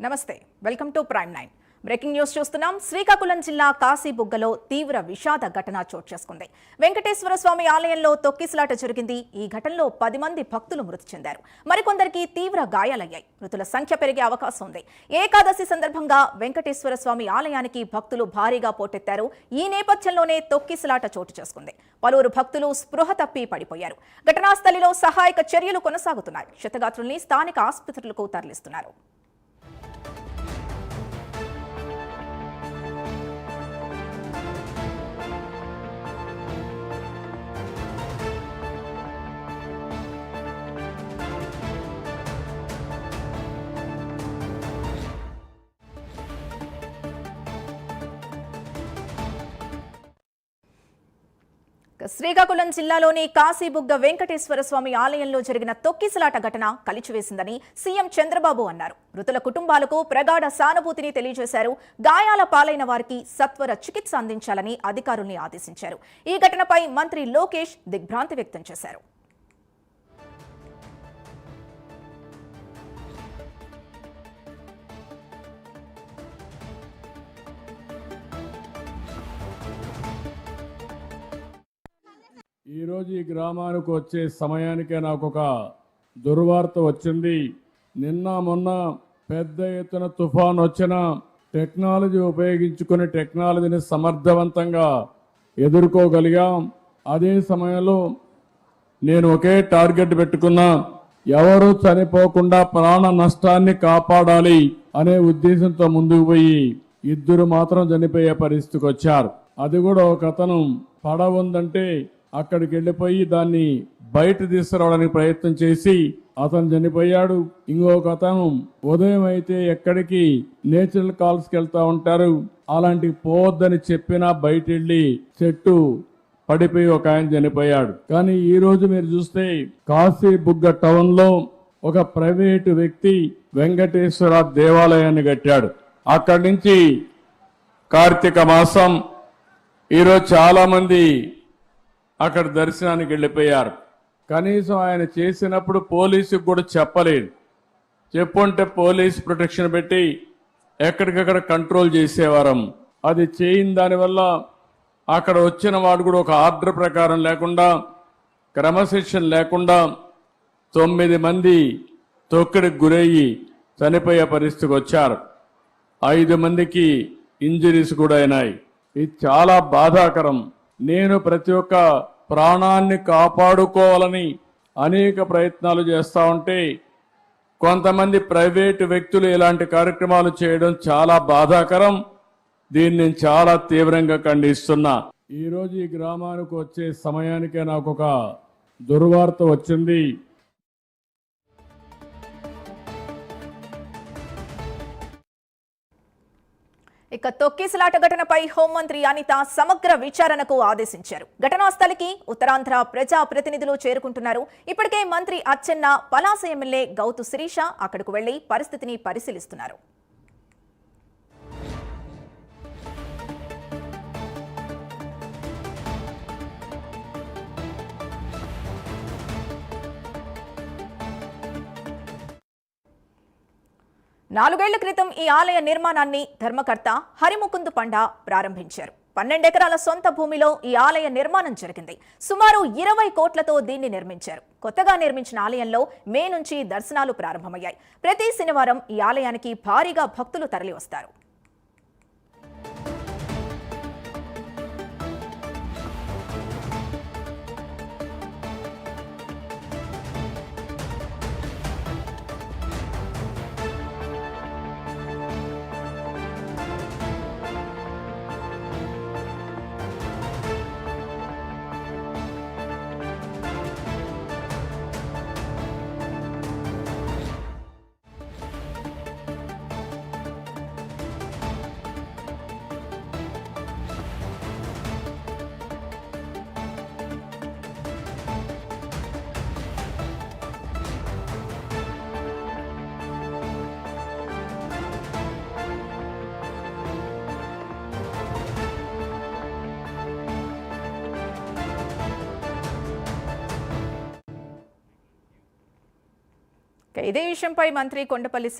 నమస్తే welcome to prime 9 breaking news చూస్తున్నాం. శ్రీకాకుళం జిల్లా కాశీబుగ్గలో తీవ్ర విషాద ఘటన చోటు చేసుకుంది. వెంకటేశ్వర స్వామి ఆలయంలో తొక్కిసలాట జరిగింది. ఈ ఘటనలో 10 మంది భక్తులు మృతి చెందారు. మరికొందరికి తీవ్ర గాయాలయ్యాయి. మృతుల సంఖ్య పెరిగే అవకాశం ఉంది. ఏకాదశి సందర్భంగా వెంకటేశ్వర స్వామి ఆలయానికి భక్తులు భారీగా పోటెత్తారు. ఈ నేపథ్యంలోనే తొక్కిసలాట చోటు చేసుకుంది. పలువురు భక్తులు స్పృహ తప్పి పడిపోయారు. ఘటనా స్థలిలో సహాయక చర్యలు కొనసాగుతున్నాయి. క్షతగాత్రుల్ని స్థానిక ఆసుపత్రులకు తరలిస్తున్నారు. శ్రీకాకుళం జిల్లాలోని కాశీబుగ్గ వెంకటేశ్వర స్వామి ఆలయంలో జరిగిన తొక్కిసలాట ఘటన కలిచివేసిందని సీఎం చంద్రబాబు అన్నారు. మృతుల కుటుంబాలకు ప్రగాఢ సానుభూతిని తెలియజేశారు. గాయాల పాలైన వారికి సత్వర చికిత్స అందించాలని అధికారుల్ని ఆదేశించారు. ఈ ఘటనపై మంత్రి లోకేష్ దిగ్భ్రాంతి వ్యక్తం చేశారు. ఈరోజు ఈ గ్రామానికి వచ్చే సమయానికే నాకు ఒక దుర్వార్త వచ్చింది. నిన్న మొన్న పెద్ద ఎత్తున తుఫాన్ వచ్చిన టెక్నాలజీ ఉపయోగించుకుని టెక్నాలజీని సమర్థవంతంగా ఎదుర్కోగలిగాం. అదే సమయంలో నేను ఒకే టార్గెట్ పెట్టుకున్నా, ఎవరు చనిపోకుండా ప్రాణ నష్టాన్ని కాపాడాలి అనే ఉద్దేశంతో ముందుకు పోయి 2 మాత్రం చనిపోయే పరిస్థితికి వచ్చారు. అది కూడా ఒక అతను పడవ ఉందంటే అక్కడికి వెళ్ళిపోయి దాన్ని బయట తీసుకురావడానికి ప్రయత్నం చేసి అతను చనిపోయాడు. ఇంకొక అతను ఉదయం అయితే ఎక్కడికి నేచురల్ కాల్స్కి వెళ్తా ఉంటారు, అలాంటి పోవద్దని చెప్పినా బయట వెళ్ళి చెట్టు పడిపోయి ఒక ఆయన చనిపోయాడు. కానీ ఈ రోజు మీరు చూస్తే కాశీబుగ్గ టౌన్ లో ఒక ప్రైవేటు వ్యక్తి వెంకటేశ్వర దేవాలయాన్ని కట్టాడు. అక్కడి నుంచి కార్తీక మాసం ఈరోజు చాలా మంది అక్కడ దర్శనానికి వెళ్ళిపోయారు. కనీసం ఆయన చేసినప్పుడు పోలీసుకు కూడా చెప్పలేదు. చెప్పుంటే పోలీస్ ప్రొటెక్షన్ పెట్టి ఎక్కడికక్కడ కంట్రోల్ చేసేవారం. అది చేయని దానివల్ల అక్కడ వచ్చిన వాడు కూడా ఒక ఆర్డర్ ప్రకారం లేకుండా, క్రమశిక్షణ లేకుండా 9 మంది తొక్కిడికి గురయ్యి చనిపోయే పరిస్థితికి వచ్చారు. 5 మందికి ఇంజరీస్ కూడా అయినాయి. ఇది చాలా బాధాకరం. నేను ప్రతి ఒక్క ప్రాణాన్ని కాపాడుకోవాలని అనేక ప్రయత్నాలు చేస్తూ ఉంటే కొంతమంది ప్రైవేటు వ్యక్తులు ఇలాంటి కార్యక్రమాలు చేయడం చాలా బాధాకరం. దీన్ని నేను చాలా తీవ్రంగా ఖండిస్తున్నా. ఈరోజు ఈ గ్రామానికి వచ్చే సమయానికే నాకు ఒక దుర్వార్త వచ్చింది. ఇక తొక్కిసలాట ఘటనపై హోంమంత్రి అనిత సమగ్ర విచారణకు ఆదేశించారు. ఘటనా స్థలికి ఉత్తరాంధ్ర ప్రజా ప్రతినిధులు చేరుకుంటున్నారు. ఇప్పటికే మంత్రి అచ్చెన్న, పలాస ఎమ్మెల్యే గౌతు శిరీష అక్కడకు వెళ్లి పరిస్థితిని పరిశీలిస్తున్నారు. నాలుగేళ్ల క్రితం ఈ ఆలయ నిర్మాణాన్ని ధర్మకర్త హరిముకుందు పండా ప్రారంభించారు. 12 ఎకరాల సొంత భూమిలో ఈ ఆలయ నిర్మాణం జరిగింది. సుమారు 20 కోట్లతో దీన్ని నిర్మించారు. కొత్తగా నిర్మించిన ఆలయంలో మే నుంచి దర్శనాలు ప్రారంభమయ్యాయి. ప్రతి శనివారం ఈ ఆలయానికి భారీగా భక్తులు తరలి వస్తారు. ఇదే విషయంపై మంత్రి కొండపల్లి